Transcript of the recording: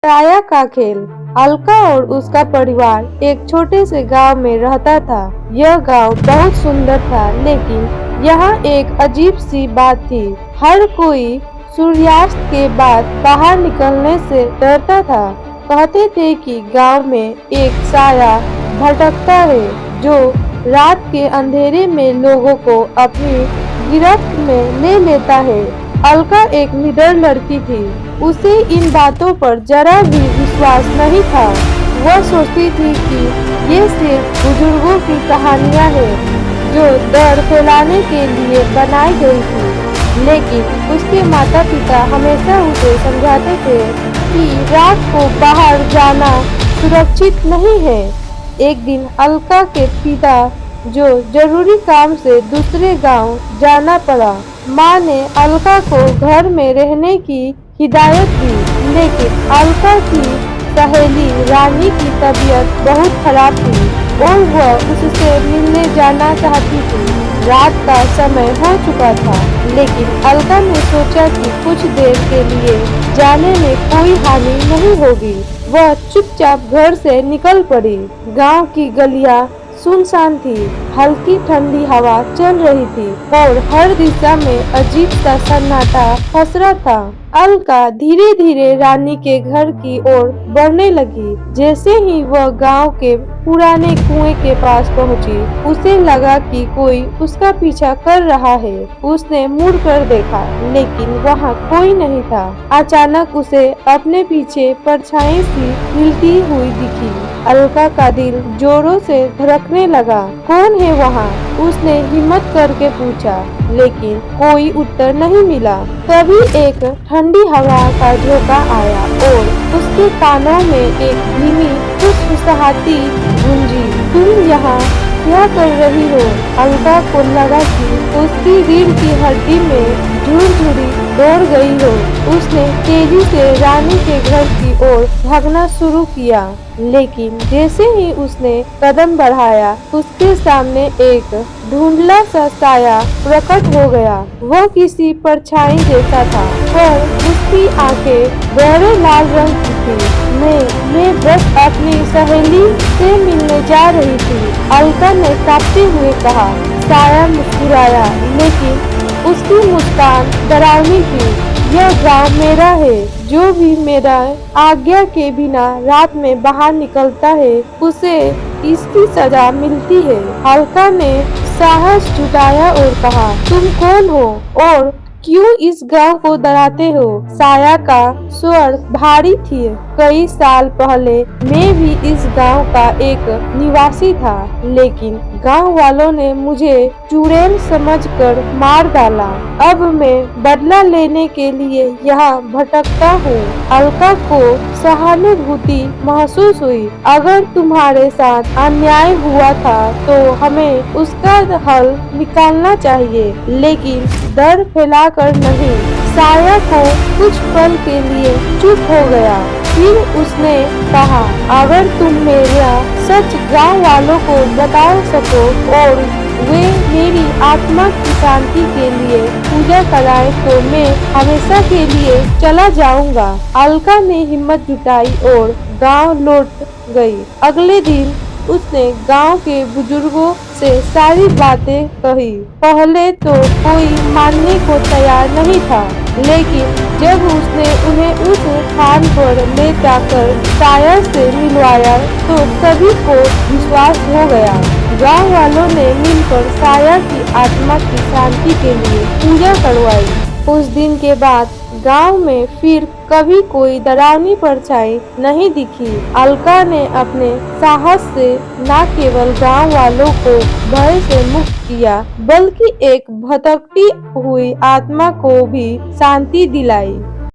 साया का खेल। अलका और उसका परिवार एक छोटे से गांव में रहता था। यह गांव बहुत सुंदर था, लेकिन यहाँ एक अजीब सी बात थी। हर कोई सूर्यास्त के बाद बाहर निकलने से डरता था। कहते थे कि गांव में एक साया भटकता है जो रात के अंधेरे में लोगों को अपनी गिरफ्त में ले लेता है। अलका एक निडर लड़की थी। उसे इन बातों पर जरा भी विश्वास नहीं था। वह सोचती थी कि ये सिर्फ बुजुर्गों की कहानियां हैं जो डर फैलाने के लिए बनाई गई थी। लेकिन उसके माता पिता हमेशा उसे समझाते थे कि रात को बाहर जाना सुरक्षित नहीं है। एक दिन अलका के पिता जो जरूरी काम से दूसरे गांव जाना पड़ा। माँ ने अलका को घर में रहने की हिदायत दी, लेकिन अलका की सहेली रानी की तबीयत बहुत खराब थी और वह उससे मिलने जाना चाहती थी। रात का समय हो चुका था, लेकिन अलका ने सोचा कि कुछ देर के लिए जाने में कोई हानि नहीं होगी। वह चुपचाप घर से निकल पड़ी। गांव की गलियां सुनसान थी, हल्की ठंडी हवा चल रही थी और हर दिशा में अजीब सा सन्नाटा पसरा था। अलका धीरे धीरे रानी के घर की ओर बढ़ने लगी। जैसे ही वह गांव के पुराने कुएं के पास पहुंची, उसे लगा कि कोई उसका पीछा कर रहा है। उसने मुड़कर देखा, लेकिन वहां कोई नहीं था। अचानक उसे अपने पीछे परछाई सी हिलती हुई दिखी। अलका का दिल जोरों से धड़कने लगा। कौन है वहाँ? उसने हिम्मत करके पूछा, लेकिन कोई उत्तर नहीं मिला। तभी एक ठंडी हवा का झोंका आया और उसके कानों में एक धीमी फुसफुसाहटी गूंजी। तुम यहाँ क्या कर रही हो? अलका को लगा कि उसकी रीढ़ की हड्डी में झुरझुरी दौड़ गई हो। उसने तेजी से रानी के घर की ओर भागना शुरू किया, लेकिन जैसे ही उसने कदम बढ़ाया, उसके सामने एक धुंधला सा साया प्रकट हो गया। वह किसी परछाई जैसा था, पर उसकी आंखें गहरे लाल रंग की थी। मैं बस अपनी सहेली से मिलने जा रही थी, अलका ने कांपते हुए कहा। साया मुस्कुराया, लेकिन उसकी मुस्कान डरावनी थी। यह गांव मेरा है। जो भी मेरा आज्ञा के बिना रात में बाहर निकलता है, उसे इसकी सजा मिलती है। अलका ने साहस जुटाया और कहा, तुम कौन हो और क्यों इस गांव को डराते हो? साया का स्वर भारी थी। कई साल पहले मैं भी इस गांव का एक निवासी था, लेकिन गांव वालों ने मुझे चुड़ैल समझकर मार डाला। अब मैं बदला लेने के लिए यहाँ भटकता हूँ। अलका को सहानुभूति महसूस हुई। अगर तुम्हारे साथ अन्याय हुआ था तो हमें उसका हल निकालना चाहिए, लेकिन डर फैलाकर नहीं। साया को कुछ पल के लिए चुप हो गया। फिर उसने कहा, अगर तुम मेरा सच गांव वालों को बता सको और वे मेरी आत्मा की शांति के लिए पूजा कराएं, तो मैं हमेशा के लिए चला जाऊंगा। अलका ने हिम्मत जुटाई और गांव लौट गई। अगले दिन उसने गांव के बुजुर्गों से सारी बातें कही। पहले तो कोई मानने को तैयार नहीं था, लेकिन जब उसने उन्हें उस स्थान पर ले जाकर साया से मिलवाया तो सभी को विश्वास हो गया। गांव वालों ने मिलकर साया की आत्मा की शांति के लिए पूजा करवाई। उस दिन के बाद गांव में फिर कभी कोई डरावनी परछाई नहीं दिखी। अलका ने अपने साहस से न केवल गांव वालों को भय से मुक्त किया, बल्कि एक भटकती हुई आत्मा को भी शांति दिलाई।